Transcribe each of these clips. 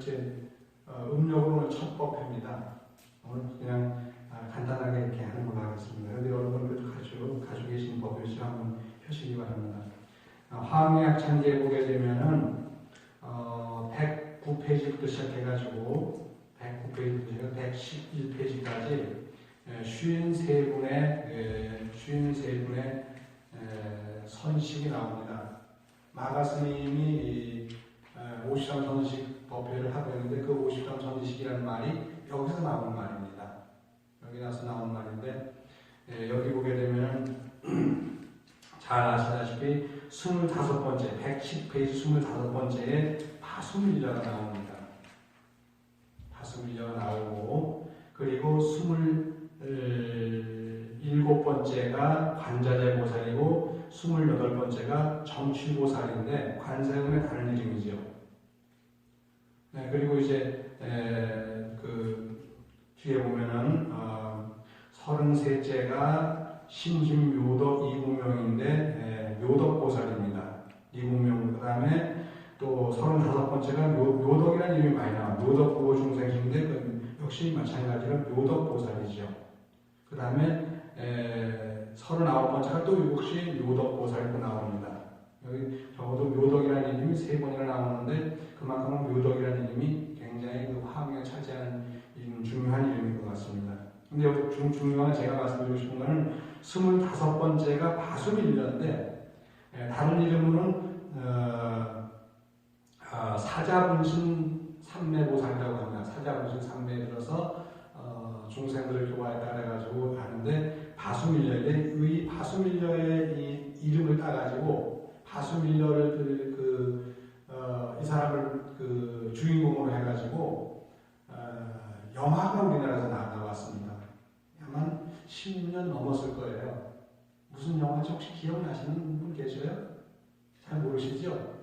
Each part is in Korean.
첫째, 음력으로는 첫 법회입니다. 오늘 그냥 간단하게 이렇게 하는 걸로 하겠습니다. 그런데 여러분들도 가지고 계신 법회시 한번 펴시기 바랍니다. 화엄약 찬지에 보게 되면은 109페이지부터 시작해가지고 109페이지부터 111페이지까지 53분의 선식이 나옵니다. 마가 스님이 53선식 법회를 하고 있는데 그 53선식이라는 말이 여기서 나오는 말입니다. 여기 나서 나오는 말인데 여기 보게 되면 잘 아시다시피 25번째, 110페이지 25번째에 파수밀려가 나옵니다. 파수밀려가 나오고 그리고 27번째가 관자재보살이고 28번째가 정취보살인데 관세음의 다른 이름이죠. 네, 그리고 이제 그 뒤에 보면은 33째가 신심묘덕 이구명인데 묘덕보살입니다. 이구명. 그 다음에 또 35번째가 묘덕이라는 이름이 많이 나와요. 묘덕보호 중생인데 그 역시 마찬가지로 묘덕보살이죠. 그 다음에 39번째가 또 역시 묘덕보살이 나옵니다. 여기 적어도 묘덕이라는 이름이 3번이나 나오는데 그만큼 묘덕이라는 이름이 굉장히 그 화엄에 차지하는 중요한 이름인 것 같습니다. 근데 여기 중요한 제가 말씀드리고 싶은 거는 25번째가 바수밀려인데 다른 이름으로는 사자분신 삼매보살이라고 합니다. 사자분신 삼매에 들어서 중생들을 교화에 따라가지고 하는데 바수밀려의 이 이름을 따가지고 바수밀려를 이 사람을 그 주인공으로 해가지고 영화가 우리나라에서 나왔습니다. 아마 10년 넘었을 거예요. 무슨 영화인지 혹시 기억나시는 분 계셔요? 잘 모르시죠?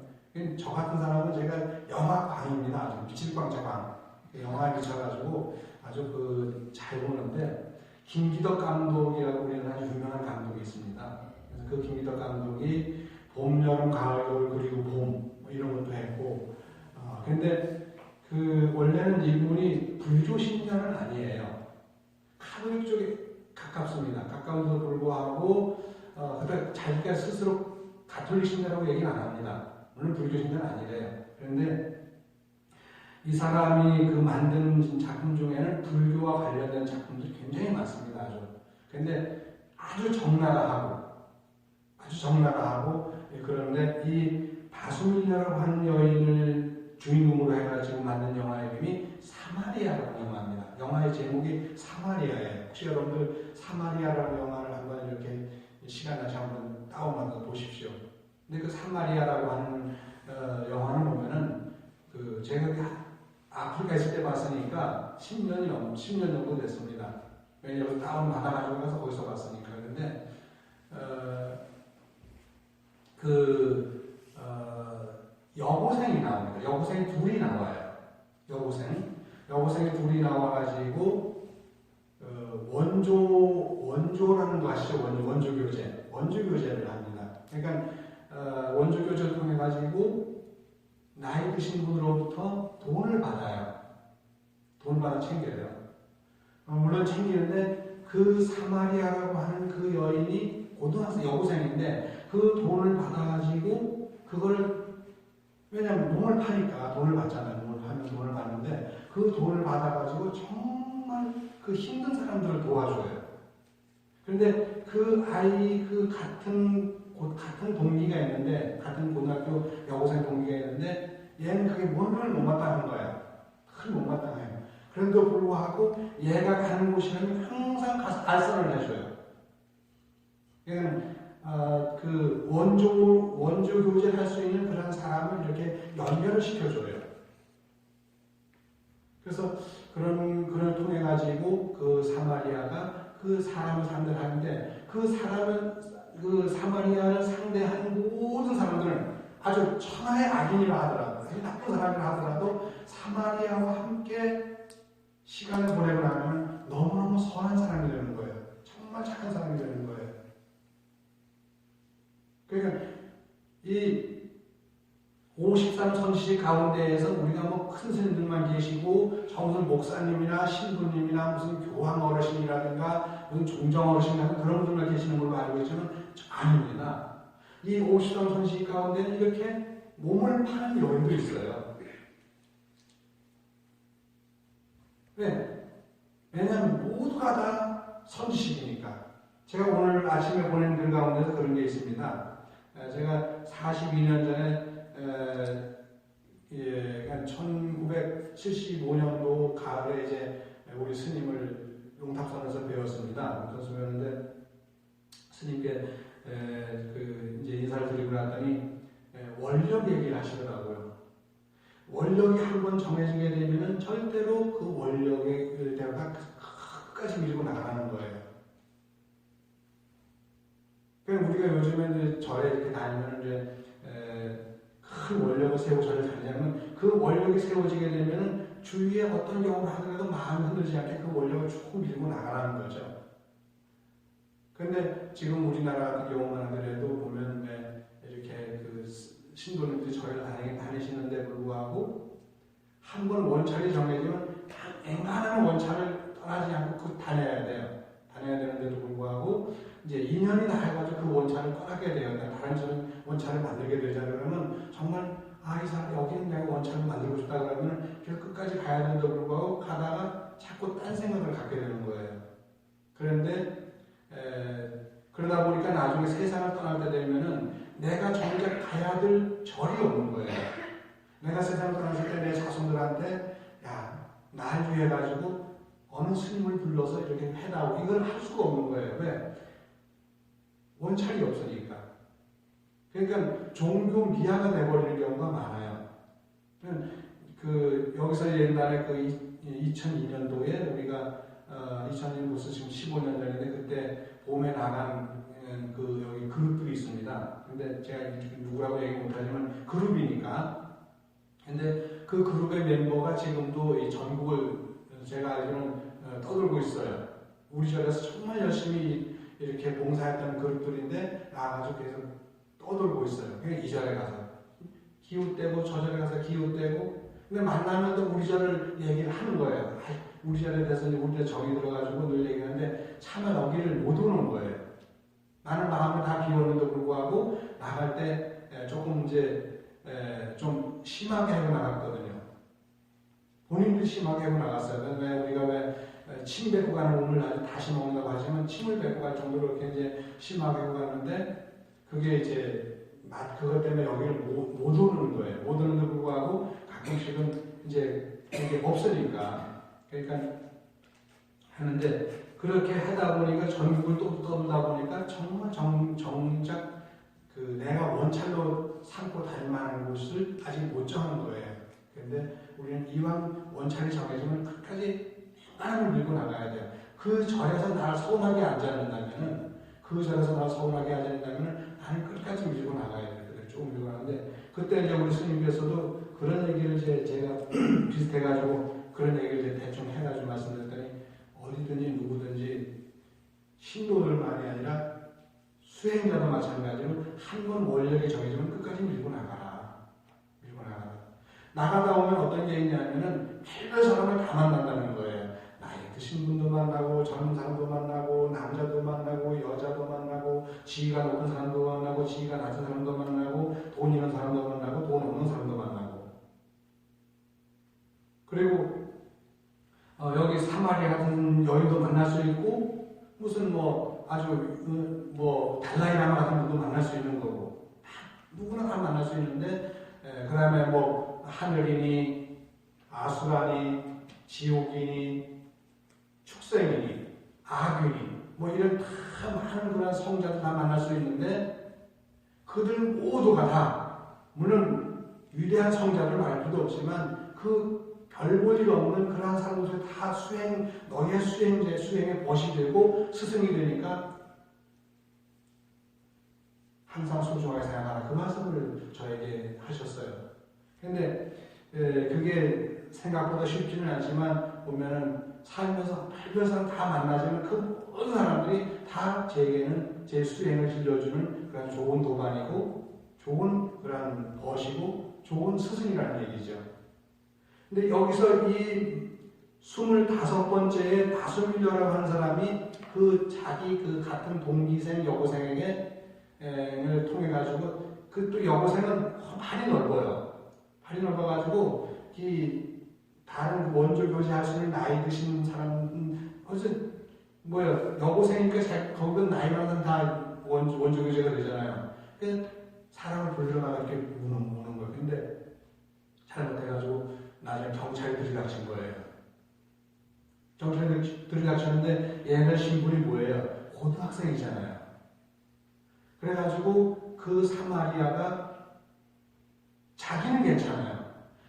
저 같은 사람은 제가 영화광입니다. 아주 미칠광자광. 영화에 미쳐가지고 아주 잘 보는데 김기덕 감독이라고 우리는 아주 유명한 감독이 있습니다. 그래서 그 김기덕 감독이 봄, 여름, 가을, 겨울 그리고 봄 이런 것도 했고 근데 원래는 이분이 불교 신자는 아니에요. 카톨릭 쪽에 가깝습니다. 가까운데도 불구하고 자기가 스스로 가톨릭 신자라고 얘기는 안 합니다. 물론 불교 신자는 아니래요. 그런데 이 사람이 만든 작품 중에는 불교와 관련된 작품들이 굉장히 많습니다. 근데 아주 적나라하고 그런데 이 바수밀려라고 하는 여인을 주인공으로 해가지고 만든 영화 이름이 사마리아라는 영화입니다. 영화의 제목이 사마리아예요. 혹시 여러분들 사마리아라는 영화를 한번 이렇게 시간 나시 한번 다운받아서 보십시오. 근데 그 사마리아라고 하는 영화를 보면은 제가 아프리카 있을 때 봤으니까 10년 정도 됐습니다. 왜냐면 여기 다운받아가지고 가서 거기서 봤으니까. 근데 여고생이 나옵니다. 여고생이 둘이 나와요. 여고생이 둘이 나와가지고 원조라는 거 아시죠? 원조교제를 합니다. 그러니까 원조교제를 통해 가지고 나이 드신 분으로부터 돈을 받아요. 돈을 받아 챙겨요. 물론 챙기는데 그 사마리아라고 하는 그 여인이 고등학생 여고생인데 그 돈을 받아가지고 그거를 왜냐하면 몸을 파니까 돈을 받잖아요. 몸을 파면 돈을 받는데 그 돈을 받아가지고 정말 그 힘든 사람들을 도와줘요. 그런데 그 아이 같은 동기가 있는데 같은 고등학교 여고생 동기가 있는데 얘는 그게 뭔가를 못마땅한 거야. 큰 못마땅해요. 그런데도 불구하고 얘가 가는 곳이라면 항상 가서 알선을 해줘요. 그러니까 원조 교제를 할 수 있는 그런 사람을 이렇게 연결을 시켜줘요. 그래서 그걸 통해 가지고 그 사마리아가 그 사람을 상대하는데 그 사마리아를 상대한 모든 사람들은 아주 천하의 악인이라 하더라도 아주 나쁜 사람이라 하더라도 사마리아와 함께 시간을 보내고 나면 너무너무 선한 사람이 되는 거예요. 정말 착한 사람이 되는 거예요. 그러니까 이 53 선지식 가운데에서 우리가 뭐 큰 스님들만 계시고 무슨 목사님이나 신부님이나 무슨 교황 어르신이라든가 무슨 종정 어르신이라든가 그런 분들만 계시는 걸로 알고 있지만 아닙니다. 이 53 선지식 가운데는 이렇게 몸을 파는 여인도 있어요. 왜? 왜냐하면 모두가 다 선지식이니까. 제가 오늘 아침에 보낸 글 가운데서 그런 게 있습니다. 제가 42년 전에 한 1975년도 가을에 이제 우리 스님을 용탑산에서 배웠습니다. 용탑산에서 배웠는데 스님께 이제 인사를 드리고 났더니 원력 얘기를 하시더라고요. 원력이 한 번 정해지게 되면은 절대로 그 원력에 대해서 끝까지 밀고 나가는 거예요. 그러니까 우리가 요즘에 절에 이렇게 다니면 이제 큰 원력을 세우고 절을 다니냐면 그 원력이 세워지게 되면은 주위에 어떤 경험을 하더라도 마음이 흔들리지 않게 그 원력을 쭉 밀고 나가라는 거죠. 그런데 지금 우리나라 같은 경우만 하더라도 보면 이렇게 그 신도님들이 절을 다니시는데 불구하고 한 번 원찰이 정해지면 앵간한 원찰을 떠나지 않고 다녀야 돼요. 다녀야 되는데도 불구하고 이제 인연이 닿아가지고 그 원찰을 떠나게 돼요. 다른 절은 원찰을 만들게 되잖아요. 그러면 정말 이 사람 여기는 내가 원찰을 만들고 싶다 그러면 계속 끝까지 가야 되는데도 불구하고 가다가 자꾸 딴 생각을 갖게 되는 거예요. 그런데 그러다 보니까 나중에 세상을 떠날 때 되면은 내가 정작 가야 될 절이 없는 거예요. 내가 세상을 떠났을 때 내 자손들한테 날 위해 가지고 어느 스님을 불러서 이렇게 해다오 이걸 할 수가 없는 거예요. 왜? 원찰이 없으니까. 그러니까 종교 미화가 돼버리는 경우가 많아요. 여기서 옛날에 2002년도에 우리가 2002년 벌써 지금 15년 전인데 그때 봄에 나간 여기 그룹들이 있습니다. 근데 제가 누구라고 얘기 못하지만 그룹이니까. 근데 그 그룹의 멤버가 지금도 이 전국을 제가 알기로는 떠돌고 있어요. 우리 절에서 정말 열심히 이렇게 봉사했던 그룹들인데 나가지고 계속 떠돌고 있어요. 그냥 이 절에 가서 기웃대고 저 절에 가서 기웃대고 근데 만나면 또 우리 절을 얘기를 하는 거예요. 우리 절에 대해서 우리 절 정이 들어가지고 늘 얘기하는데 차마 여기를 못 오는 거예요. 나는 마음을 다 비웠는데도 불구하고 나갈 때 조금 이제 좀 심하게 하고 나갔거든요. 본인도 심하게 하고 나갔어요. 우리가 침 뱉고 가는 몸을 아주 다시 먹는다고 하지만 침을 뱉고 갈 정도로 이렇게 이제 심하게 하고 갔는데 그게 이제 그것 때문에 여기를 못 오는 거예요. 못 오는데 불구하고 가끔씩은 이제 그게 없으니까 그러니까 하는데 그렇게 하다 보니까 전국을 또 떠돌다 보니까 정말 정작 내가 원찰로 삼고 다닐 만한 곳을 아직 못 정한 거예요. 그런데 우리는 이왕 원찰이 정해지면 끝까지 하나님을 밀고 나가야 돼요. 그 절에서 나를 서운하게 하지 않는다면은 나는 끝까지 밀고 나가야 돼요. 조금 밀고 나가는데 그때 이제 우리 스님께서도 그런 얘기를 제가 비슷해가지고 그런 얘기를 이제 대충 해가지고 말씀드렸더니 어디든지 누구든지 신도들만이 아니라 수행자도 마찬가지로 한 번 원력이 정해지면 끝까지 밀고 나가라. 나가다 보면 어떤 게 있냐면은 별별 사람을 다 만난다는 거예요. 나이 드신 분도 만나고 젊은 사람도 만나고 남자도 만나고 여자도 만나고 지위가 높은 사람도 만나고 지위가 낮은 사람도 만나고 돈 있는 사람도 만나고 돈 없는 사람도 만나고 그리고 여기 사마리아 같은 여인도 만날 수 있고 무슨 아주 달라이라마 같은 분도 만날 수 있는 거고 누구나 다 만날 수 있는데 그 다음에 하늘이니 아수라니 지옥이니 축생이니 악귀니 이런 다 많은 그런 성자들 다 만날 수 있는데 그들 모두가 다 물론 위대한 성자들 말 필요도 없지만 그 별 볼 일 없는 그러한 사람들이 다 너의 수행의 벗이 되고 스승이 되니까 항상 소중하게 생각하라. 그 말씀을 저에게 하셨어요. 근데 그게 생각보다 쉽지는 않지만 보면은 살면서 별별 사람 다 만나지만 그 모든 사람들이 다 제게는 제 수행을 들려주는 그런 좋은 도반이고 좋은 그런 벗이고 좋은 스승이라는 얘기죠. 근데 여기서 이 25번째의 다솜이라고 하는 사람이 그 자기 그 같은 동기생 여고생을 통해 가지고 그 또 여고생은 팔이 넓어요. 팔이 넓어가지고 이 다른 원조 교제할 수 있는 나이 드신 사람 어째 뭐야 여고생이니까 거기는 나이 많은 다 원조 교제가 되잖아요. 그 사람을 불러다가 이렇게 우는 거예요. 근데 잘못해가지고 나중에 경찰이 들이닥친 거예요. 경찰이 들이닥쳤는데 얘네 신분이 뭐예요? 고등학생이잖아요. 그래가지고 그 사마리아가 자기는 괜찮아요.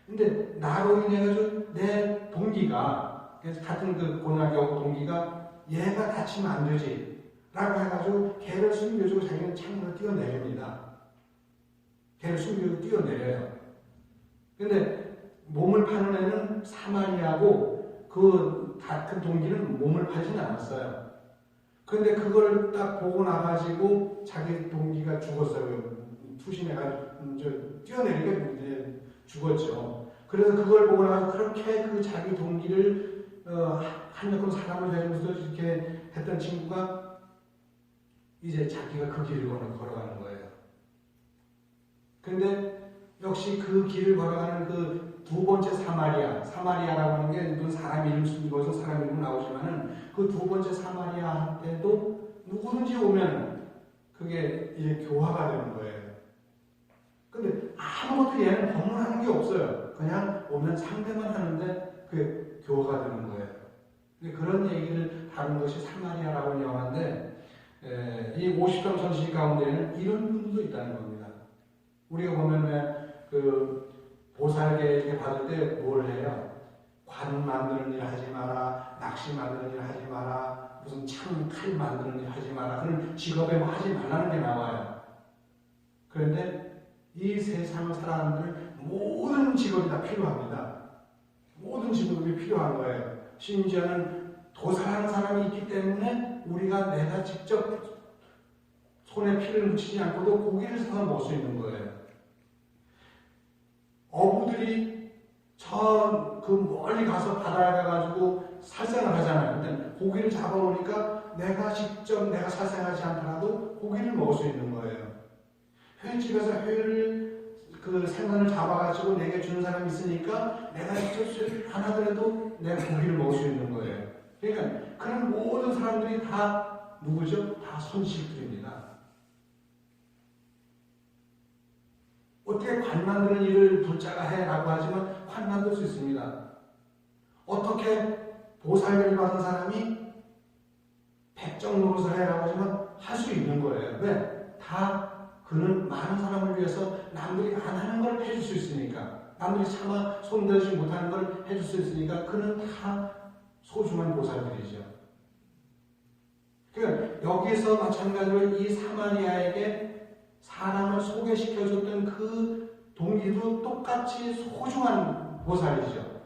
근데 나로 인해가지고 내 동기가 같은 그 고등학교 동기가 얘가 다치면 안 되지 라고 해가지고 걔를 숨겨주고 자기는 창문을 뛰어내립니다. 걔를 숨기고 뛰어내려요. 근데 몸을 파는 애는 사마리아고 그 같은 동기는 몸을 팔진 않았어요. 근데 그걸 딱 보고 나가지고 자기 동기가 죽었어요. 투신해가지고 뛰어내리게 이제 죽었죠. 그래서 그걸 보고 나서 그렇게 그 자기 동기를 한여금 사람을 데리고서 이렇게 했던 친구가 이제 자기가 그 길을 걸어가는 거예요. 근데 역시 그 길을 걸어가는 그 두 번째 사마리아라고 하는 게 물론 사람 이름 숨기고서 사람 이름 나오지만은 그 두 번째 사마리아한테도 누구든지 오면 그게 이제 교화가 되는 거예요. 근데 아무것도 얘는 법문하는 게 없어요. 그냥 오면 상대만 하는데 그게 교화가 되는 거예요. 근데 그런 얘기를 다룬 것이 사마리아라고 하는 영화인데 이 50점 선시 가운데에는 이런 분들도 있다는 겁니다. 우리가 보면 그 보살계 이렇게 받을 때 뭘 해요? 관 만드는 일 하지 마라, 낚시 만드는 일 하지 마라, 무슨 칼 만드는 일 하지 마라, 그런 직업에 뭐 하지 말라는 게 나와요. 그런데 이 세상 사람들 모든 직업이 다 필요합니다. 모든 직업이 필요한 거예요. 심지어는 도살하는 사람이 있기 때문에 우리가 내가 직접 손에 피를 묻히지 않고도 고기를 사서 먹을 수 있는 거예요. 어부들이 저 그 멀리 가서 바다에 가가지고 살생을 하잖아요. 근데 고기를 잡아오니까 내가 직접 내가 살생하지 않더라도 고기를 먹을 수 있는 거예요. 회집에서 회를 그 생선을 잡아가지고 내게 주는 사람이 있으니까 내가 직접 안 하더라도 내가 고기를 먹을 수 있는 거예요. 그러니까 그런 모든 사람들이 다 누구죠? 다 손실들입니다. 어떻게 관 만드는 일을 불자가 해라고 하지만 관 만들 수 있습니다. 어떻게 보살계를 받은 사람이 백정 노릇을 해라고 하지만 할 수 있는 거예요. 왜? 다 그는 많은 사람을 위해서 남들이 안 하는 걸 해줄 수 있으니까, 남들이 차마 손대지 못하는 걸 해줄 수 있으니까 그는 다 소중한 보살들이죠. 그러니까 여기서 마찬가지로 이 사마리아에게 사람을 소개시켜줬던 그 동기도 똑같이 소중한 보살이죠.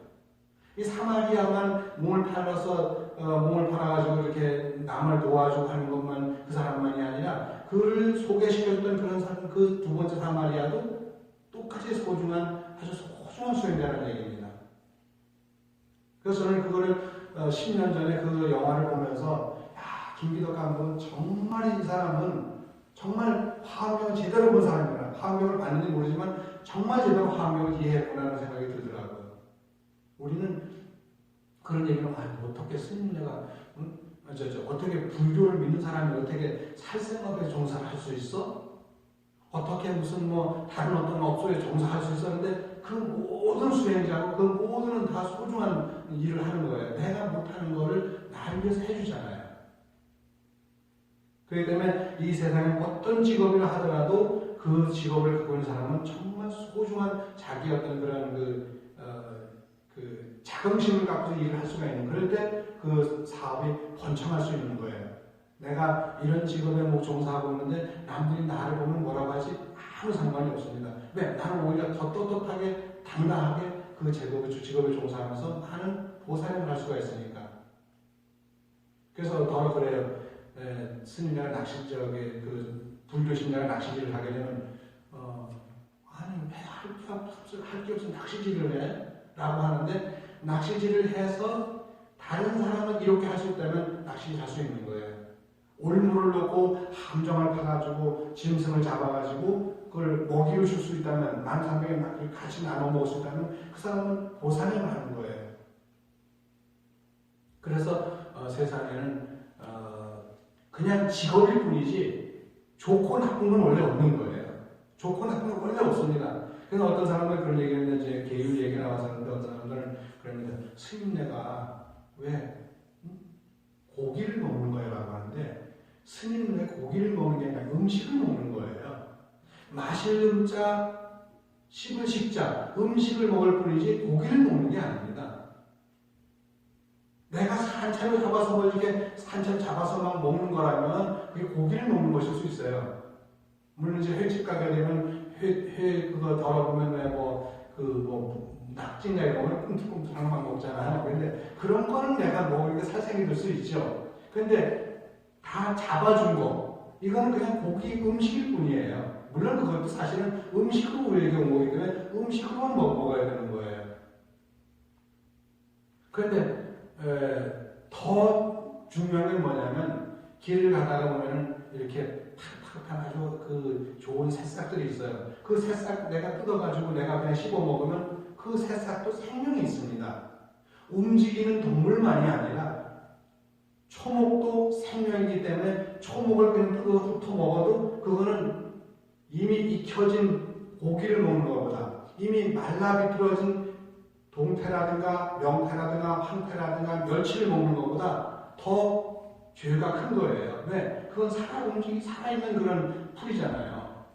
이 사마리아만 몸을 팔아가지고 이렇게 남을 도와주고 하는 것만 그 사람만이 아니라 그를 소개시켜줬던 그런 사람, 그 두 번째 사마리아도 똑같이 아주 소중한 수행자라는 얘기입니다. 그래서 저는 그거를 10년 전에 그 영화를 보면서 김기덕 감독은 정말 이 사람은 정말 화엄경을 제대로 본 사람이구나. 화엄경을 봤는지 모르지만 정말 제대로 화엄경을 이해했구나라는 생각이 들더라고요. 우리는 그런 얘기를 어떻게 스님네가 어떻게 불교를 믿는 사람이 어떻게 살생업에 종사를 할 수 있어? 어떻게 무슨 다른 어떤 업소에 종사할 수 있어? 근데 그 모든 수행자고 그 모두는 다 소중한 일을 하는 거예요. 내가 못하는 거를 나를 위해서 해주잖아요. 그렇기 때문에 이 세상에 어떤 직업을 하더라도 그 직업을 갖고 있는 사람은 정말 소중한 자기 어떤 그런 그 자긍심을 갖고 일을 할 수가 있는, 그럴 때 그 사업이 번창할 수 있는 거예요. 내가 이런 직업에 종사하고 있는데 남들이 나를 보면 뭐라고 하지? 아무 상관이 없습니다. 왜? 나는 오히려 더 떳떳하게 당당하게 그 직업에 종사하면서 나는 보살을 할 수가 있으니까. 그래서 더 그래요. 스님이나 그 불교 신자가 낚시질을 하게 되면 아니 할 게 없어 낚시질을 해? 라고 하는데 낚시질을 해서 다른 사람은 이렇게 할 수 있다면 낚시 잘 수 있는 거예요. 올무를 놓고 함정을 파가지고 짐승을 잡아가지고 그걸 먹이를 줄 수 있다면 1300에 같이 나눠 먹을 수 있다면 그 사람은 보상을 하는 거예요. 그래서 세상에는 그냥 직업일 뿐이지 좋고 나쁜 건 원래 없는 거예요. 좋고 나쁜 건 원래 없습니다. 그래서 어떤 사람들은 그런 얘기했는데 이제 계율 얘기 나와서 하는데 어떤 사람들은 그러는데 스님네가 왜 고기를 먹는 거예요? 라고 하는데 스님은 왜 고기를 먹는 게 아니라 음식을 먹는 거예요. 마실 음자, 씹을 식자, 음식을 먹을 뿐이지 고기를 먹는 게 아닙니다. 내가 산채로 잡아서 뭐 이렇게 산채 잡아서 막 먹는 거라면 그게 고기를 먹는 것일 수 있어요. 물론 이제 횟집 가게 되면 회 그거 덜어보면 왜 낙지냐 이런 거는 꿈틀꿈틀한 거 먹잖아요. 근데 그런 거는 내가 먹으니까 살생이 될 수 있죠. 근데 다 잡아준 거 이거는 그냥 고기 음식일 뿐이에요. 물론 그것도 사실은 음식으로 우리에게 온 거기 때문에 음식으로만 먹어야 되는 거예요. 그런데 더 중요한 건 뭐냐면 길을 가다가 보면은 이렇게 탁탁한 아주 그 좋은 새싹들이 있어요. 그 새싹 내가 뜯어가지고 내가 그냥 씹어 먹으면 그 새싹도 생명이 있습니다. 움직이는 동물만이 아니라 초목도 생명이기 때문에 초목을 그냥 뜯어 먹어도 그거는 이미 익혀진 고기를 먹는 것보다 이미 말라 비틀어진 동태라든가 명태라든가 황태라든가 멸치를 먹는 것보다 더 죄가 큰 거예요. 왜? 그건 살아있는 그런 풀이잖아요.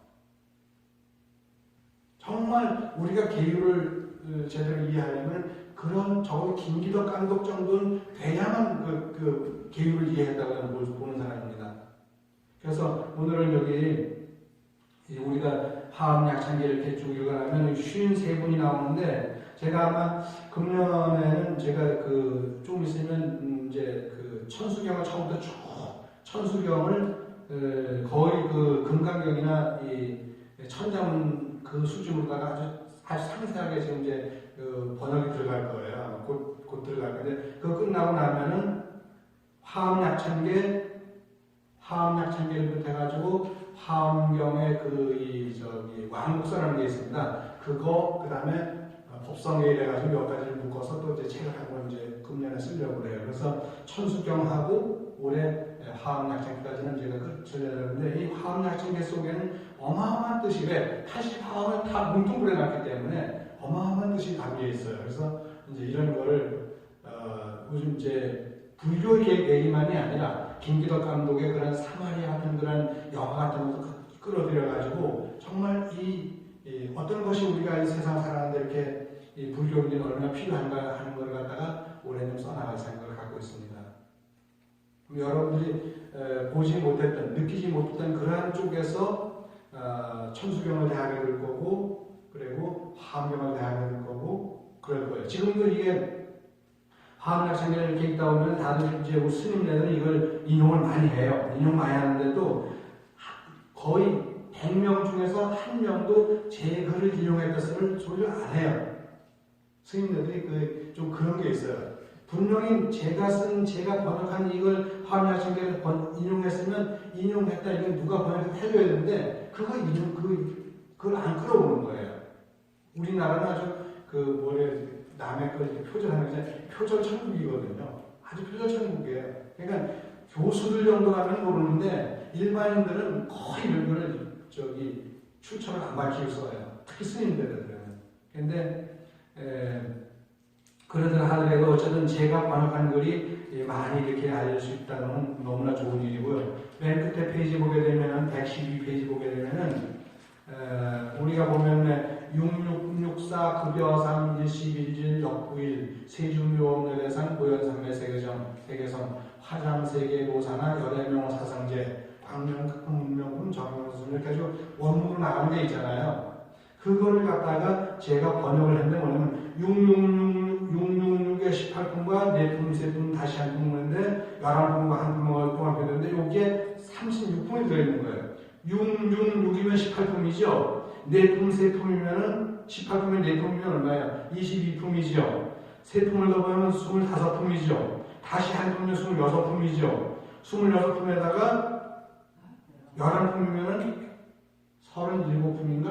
정말 우리가 계율을 제대로 이해하려면 그런 적어도 김기덕 감독 정도는 돼야만 그 계율을 이해했다고 보는 사람입니다. 그래서 오늘은 여기 우리가 화엄약창기 이렇게 쭉 읽어가면 53분이 나오는데 제가 아마 금년에는 제가 좀 있으면 이제 천수경을 처음부터 쭉 천수경을 거의 금강경이나 이 천자문 그 수준으로다가 아주 상세하게 지금 이제 번역이 들어갈 거예요. 곧 들어갈 건데 그거 끝나고 나면은 화엄약창계를 비롯해가지고 화엄경의 왕국서라는 게 있습니다. 그거 그다음에 법성회의를 해가지고 몇 가지를 묶어서 또 이제 책을 한 권 이제 금년에 쓰려고 그래요. 그래서 천수경하고 올해 화엄약창계까지는 제가 쓰려는데 이 화엄약창계 속에는 어마어마한 뜻이 왜 80화엄을 다 뭉뚱그려 놨기 때문에 어마어마한 뜻이 담겨 있어요. 그래서 이제 이런 거를 요즘 이제 불교 얘기만이 아니라 김기덕 감독의 그런 사마리아 같은 그런 영화 같은 것도 끌어들여가지고 정말 어떤 것이 우리가 이 세상 살아가는데 이렇게 이 불교인들이 얼마나 필요한가 하는 걸 갖다가 올해 좀 써나갈 생각을 갖고 있습니다. 여러분들이 보지 못했던, 느끼지 못했던 그러한 쪽에서 천수경을 대하게 될 거고 그리고 화엄경을 대하게 될 거고 그럴 거예요. 지금도 이게 화엄약창계를 이렇게 읽다 보면 다들 이제 우리 스님네들은 이걸 인용을 많이 해요. 인용 많이 하는데도 거의 100명 중에서 한 명도 제 글을 인용했다 소리를 안 해요. 스님네들이 좀 그런 게 있어요. 분명히 제가 번역한 이걸 화엄약창계를 인용했으면 인용했다 이건 누가 번역해줘야 되는데 그걸 안 끌어오는 거예요. 우리나라는 아주 남의 걸 표절하는 게 표절 천국이거든요. 아주 표절 천국이에요. 그러니까 교수들 정도라면 모르는데 일반인들은 거의 이런 거를 출처를 안 밝히고 써요. 특히 스님들은. 근데 그러든 하더라도 어쨌든 제가 번역한 글이 많이 이렇게 알릴 수 있다는 건 너무나 좋은 일이고요. 맨 끝에 페이지 보게 되면은 112페이지 보게 되면은 우리가 보면 6664 급여상 111질 역부일 세주묘업내대상 고연삼매 세계성 화장세계 노사나 열애명 사상제 광명문명군 정명수 이렇게 해서 원문으로 나가는 게 있잖아요. 그거를 갖다가 제가 번역을 했는데 뭐냐면 666의 18품과 4품, 3품 다시 한 품인데 11품과 한 품을 통합했는데 여기에 36품이 들어있는 거예요. 666이면 18품이죠. 4품, 3품이면은 18품에 4품이면 얼마예요? 22품이죠. 3품을 더 보면 25품이죠. 다시 한 품이면 26품이죠. 26품에다가 11품이면은 37품인가?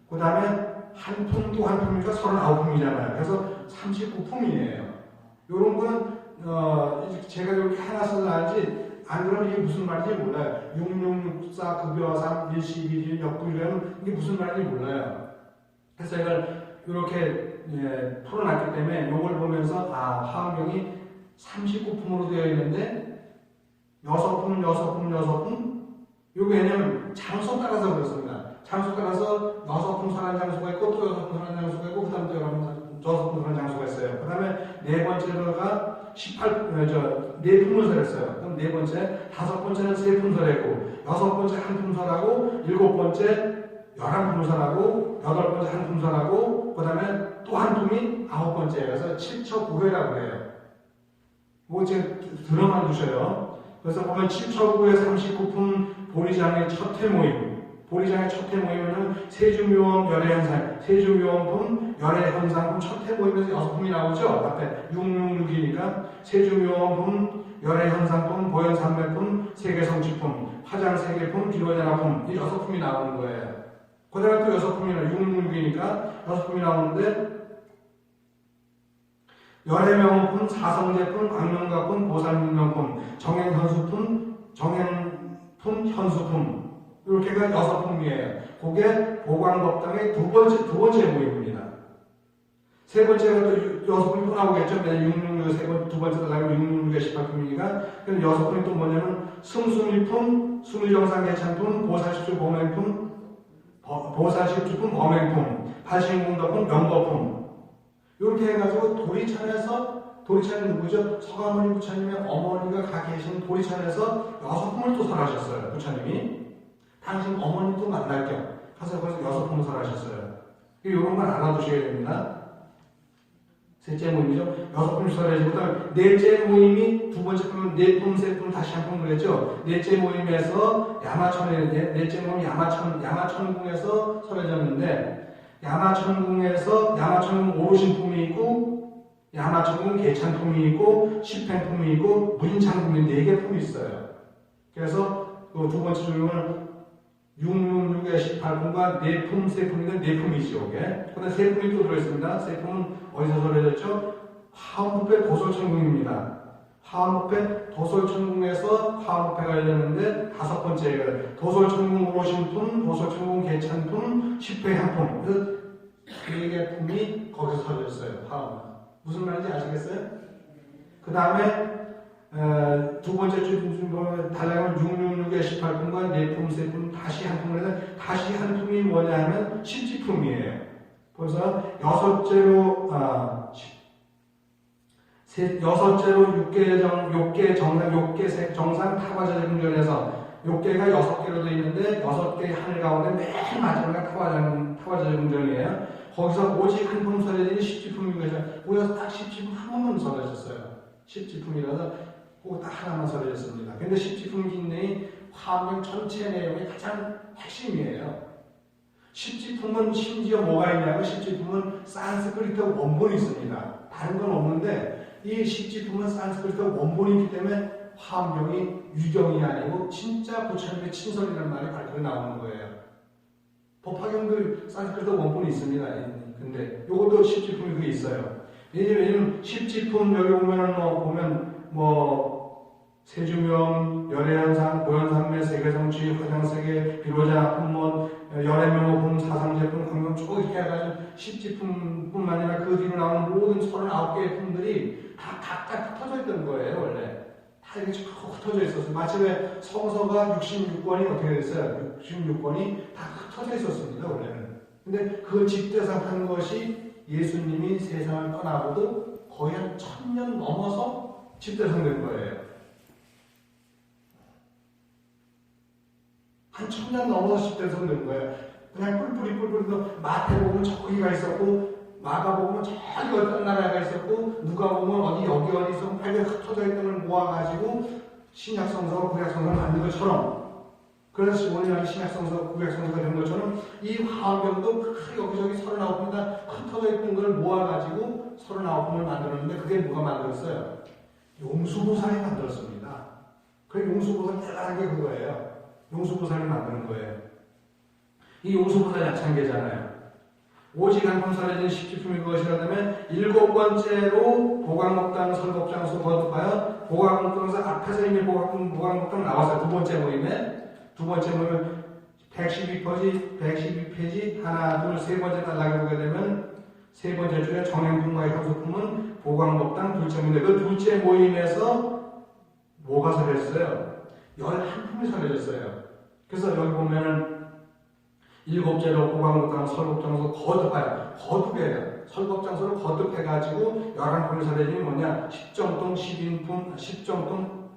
그 다음에 한 품 또 한 품이니까 39품이잖아요. 그래서 39품이에요. 요런 거는 제가 이렇게 하나 써서 알지 안 그러면 이게 무슨 말인지 몰라요. 6664 급여상 112 역부이라면 이게 무슨 말인지 몰라요. 그래서 이걸 이렇게 풀어놨기 때문에 이걸 보면서 화엄경이 39품으로 되어 있는데 6품, 6품, 6품 이거 왜냐면 장소 따라서 그렇습니다. 장소 따라서 6품 선한 장소가 있고 또 6품 선한 장소가 있고 그 다음 또 6품 선한 장소가 있어요. 그 다음에 네 번째가 4품을 설했어요. 그럼 네 번째, 5번째는 3품 설했고 6번째 한 품 설하고 7번째 11품 설하고 8번째 한 품 설하고 그 다음에 또 한 품이 9번째예요. 그래서 7처9회라고 해요. 뭐 이제 들어만 두셔요. 그래서 보면 7처9회 39품 보리장의 첫회 모임. 보리장의 첫회 모임은 세주묘원 열애현상, 세주묘원품, 열애현상품 첫회 모임에서 6품이 나오죠. 앞에 666이니까 세주묘원품, 열애현상품, 보현산매품, 세계성취품, 화장세계품, 비로자나품 이 6품이 나오는 거예요. 그 다음에 또 6품이나 666이니까 6품이 나오는데 열애명품, 사성제품, 광명가품, 보살문명품, 정행현수품, 정행품, 현수품 이렇게가 6품이에요. 그게 보광법당의 두 번째 모임입니다. 세 번째가 또 6품이 또 나오겠죠. 666에 두 번째 들어가면 666에 18품이니까 그럼 6품이 또 뭐냐면 승수미품, 수미정상개찬품, 보살십주 범행품, 보살십주품 범행품, 발신공덕품, 명거품 이렇게 해가지고 도리천이 누구죠? 서가모니 부처님의 어머니가 가 계신 도리천에서 6품을 또 설하셨어요. 부처님이. 당신 어머니도 만날 겸 가서 거기서 6품을 설하셨어요. 이런 건 알아두셔야 됩니다. 셋째 모임이죠. 6품 설해지고 그다음에 넷째 모임이 두 번째 품은 4품, 3품 다시 한 품 그랬죠. 넷째 모임에서 넷째 모임이 야마천궁에서 설해졌는데 야마천궁 오로신품이 있고 야마천궁 개찬품이 있고 십행품이 있고 무인창품이 4개 품이 있어요. 그래서 그 두 번째 조명은 666의 18품과 4품, 3품이니까 4품이죠. 그 다음에 3품이 또 들어있습니다. 3품은 어디서 설해졌죠? 화엄법회 도솔천궁입니다. 화엄법회 도솔천궁에서 화엄법회가 열렸는데 5번째가 도솔천궁 오로신품, 도솔천궁 개찬품, 10회 한품 그래서 4개 품이 거기서 설해졌어요. 화엄. 무슨 말인지 아시겠어요? 그 다음에 두 번째 줄 보면 달라면 666의 18품과 4품, 3품 다시 한 품을 해서 다시 한 품이 뭐냐 하면 십지품이에요. 그래서 여섯째로 육계 정상 타화자 정전에서 6개가 6개로 되어 있는데 6개의 하늘 가운데 맨 마지막에 타화자 정전이에요. 거기서 오직 한 품 설해진 십지품이고요. 모여서 딱 십지품 한 번만 설해졌어요. 십지품이라서 꼭 딱 하나만 설해졌습니다. 근데 십지품 기내의 화엄경 전체 내용이 가장 핵심이에요. 십지품은 심지어 뭐가 있냐면 십지품은 산스크리트 원본이 있습니다. 다른 건 없는데 이 십지품은 산스크리트 원본이 있기 때문에 화엄경이 유경이 아니고 진짜 부처님의 친설이라는 말이 발표에 나오는 거예요. 법화경도 산스크리트 원본이 있습니다. 근데 요것도 십지품이 그게 있어요. 왜냐면 십지품 여기 보면 세주명, 열애현상, 보현산매, 세계성취, 화장세계, 비로자, 품문, 열애명호품, 사상제품, 광명 쭉 해가지고 십지품뿐만 아니라 그 뒤로 나오는 모든 39개의 품들이 다 각각 흩어져 있던 거예요. 원래 다 이렇게 쭉 흩어져 있었어요. 마치 왜 성서가 66권이 어떻게 됐어요? 66권이 다 흩어져 있었습니다. 원래는. 근데 그 집대성한 것이 예수님이 세상을 떠나고도 거의 한 1000년 넘어서 집대성된 거예요. 한 1000년 넘어서 집대성된 거예요. 그냥 뿔뿔이 마태 보면 저기가 있었고 마가 보면 저기 어떤 나라가 있었고 누가 보면 여기 어디 있었고 팔에 흩어져 있던 걸 모아가지고 신약성서와 구약성서를 만든 것처럼 그래서 오늘 신약성서, 구약성서가 된 것처럼 이 화엄경도 여기저기 39품이나 흩어져 있던 걸 모아가지고 39품을 만들었는데 그게 누가 만들었어요? 용수보살이 만들었습니다. 그 용수보살 대단한 게 그거예요. 용수보살이 만드는 거예요. 이 용수보살 약창계잖아요. 오직 한 품 사라진 십지품이 그것이라면 일곱 번째로 보광목당 설법장소 거듭하여 보광목당에서 앞에서 이미 보광목당 나왔어요. 두 번째 모임은 112페이지 하나 둘 세 번째 단락에 보게 되면 세 번째 줄에 정행품과 향수품은 보광목당 둘째 모임인데 그 둘째 모임에서 뭐가 설했어요? 11품이 설해졌어요. 그래서 여기 보면은 일곱째로 보광목당 설법장소 거듭해요. 설법장소를 거듭해가지고 11품이 설해지니 뭐냐? 십정통, 십인품, 십통품,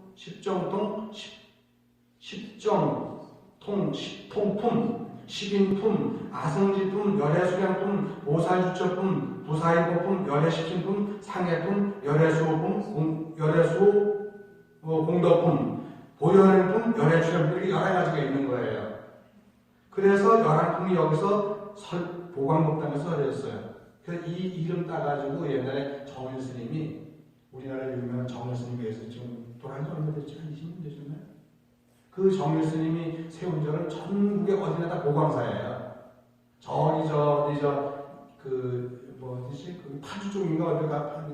십인품, 아성지품, 열애수량품, 모살주처품, 부사일고품, 열애십신품, 상해품, 열애수호품, 공덕품, 보혈행품, 열애출연품 이렇게 여러 가지가 있는 거예요. 그래서 11품이 여기서 보광목당에서 설해졌어요. 그래서 이 이름 따가지고 옛날에 정일 스님이 우리나라 유명한 정일 스님에 의해서 지금 돌아간 지 얼마 됐죠? 한 20년 되셨나요? 그 정일 스님이 세운 절은 전국에 어디나 다 보광사예요. 파주 쪽인가 어디가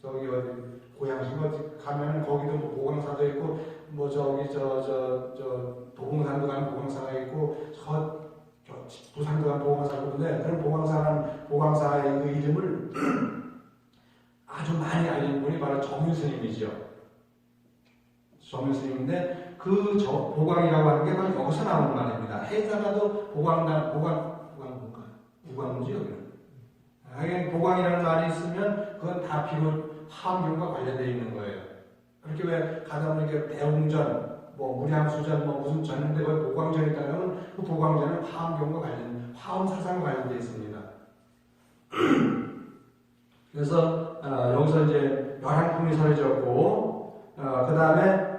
저기 어디 고양시 어디 가면은 거기도 뭐 보광사도 있고 도봉산도 가면 보광사가 있고 부산도 가면 보광사가 있는데 그런 보광사의 그 이름을 아주 많이 알린 분이 바로 정일 스님이죠. 정일 스님인데 그 보광이라고 하는 게 바로 여기서 나오는 말입니다. 해자가도 우광무지요. 보광이라는 말이 있으면 그건 다 비로 화엄경과 관련되어 있는 거예요. 그렇게 왜 가다 보니까 대웅전, 무량수전, 무슨 전인데 거기 보광전이 있다면 그 보광전은 화엄경과 화엄사상과 관련되어 있습니다. 그래서 여기서 이제 11품이 설해졌고 그 다음에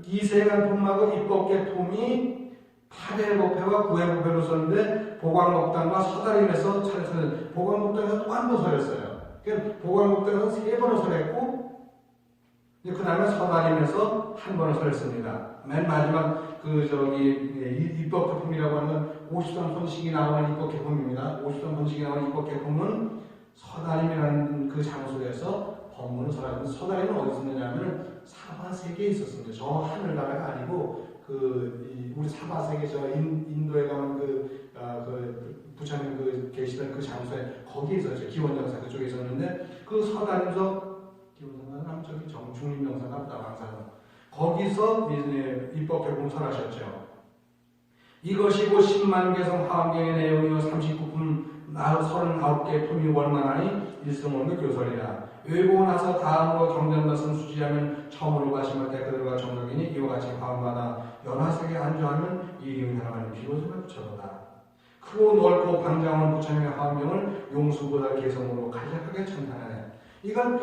이세간품하고 입법계품이 8회법회와 9회법회로 썼는데 보광목당과 서다림에서 차렸어요. 보광목당에서 또 한 번 설했어요. 그러니까 보광목당에서 3번을 설했고 그 다음에 서다림에서 한 번을 설했습니다. 맨 마지막 입법계품이라고 하는 건 50선 본식이 나오는 입법계품입니다. 50선 본식이 나오는 입법계품은 서다림이라는 그 장소에서 법문을 설하는데 서다림은 어디 있었느냐면 사바세계에 있었습니다. 저 하늘나라가 아니고 우리 사바세계 인도에 가면 부처님 계시던 그 장소에 거기에 있었죠. 기원정사 그쪽에 있었는데 그 서다림서 기원정사는 저기 중림정사가 보다 왕사가 거기서 입법계품 설하셨죠. 이것이 곧 10만 개성 화엄경의 내용이요 39품 39개 품이 월만하니 일성원의 교설이라. 외고 나서 다음으로 경전말씀 수지하면 처음으로 가심할 때 그들과 정덕이니 이와 같이 화엄마다 연화색에 안주하면 이름이 하나님 비로소를 붙여보다. 크고 넓고 방장한 부처님의 화엄경을 용수보다 개성으로 간략하게 첨단하네. 이건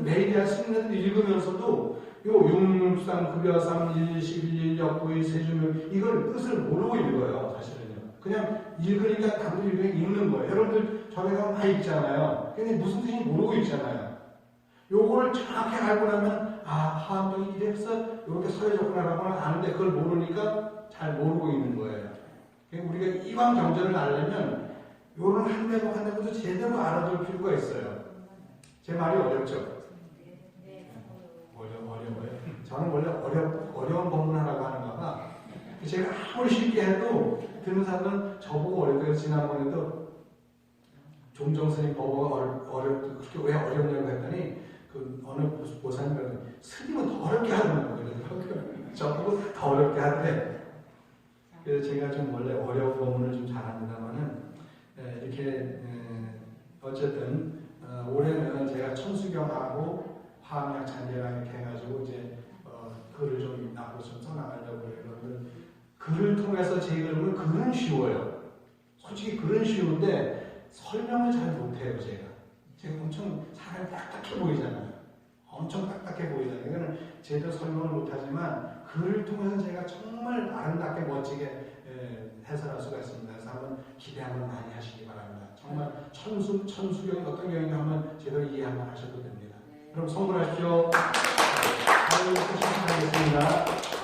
매일 대한 승리를 읽으면서도 요 육육상, 급여상, 일십일, 역부의, 세주명 이걸 뜻을 모르고 읽어요. 사실은요. 그냥 읽으니까 다들 읽는 거예요. 여러분들 저에 가면 다 읽잖아요. 근데 무슨 뜻인지 모르고 읽잖아요. 요거를 정확히 알고 나면 화엄경이 이래서 이렇게 서해졌구나라고는 아는데 그걸 모르니까 잘 모르고 있는 거예요. 그러니까 우리가 이왕 경전을 알려면 요런 한 대목 한 대목도 제대로 알아둘 필요가 있어요. 제 말이 어렵죠? 어려워요. 저는 원래 어려운 법문하라고 하는가 봐. 제가 아무리 쉽게 해도 듣는 사람은 저보고 어렵다고 지난번에도 종정스님 법어가 그렇게 왜 어렵냐고 했더니 어느 보사님이 스님은 더 어렵게 하더라고요. 저보고 더 어렵게 하는데 그래서 제가 좀 원래 어려운 법문을 좀 잘합니다만은 이렇게 어쨌든 올해는 제가 천수경하고 화엄약 잔재랑 이렇게 해가지고 이제 글을 좀 앞으로 좀 써나가려고 해요. 여러분들 글을 통해서 제 글은 글은 쉬워요. 솔직히 글은 쉬운데 설명을 잘 못해요. 제가 엄청 사람이 딱딱해 보이잖아요. 엄청 딱딱해 보이잖아요. 이거는 제대로 설명을 못하지만 글을 통해서 제가 정말 아름답게 멋지게 해설할 수가 있습니다. 그래서 한번 기대 한번 많이 하시기 바랍니다. 정말 천수경이 어떤 경우인가 한번 제대로 이해 한번 하셔도 됩니다. 그럼 선물하십시오. 하겠습니다.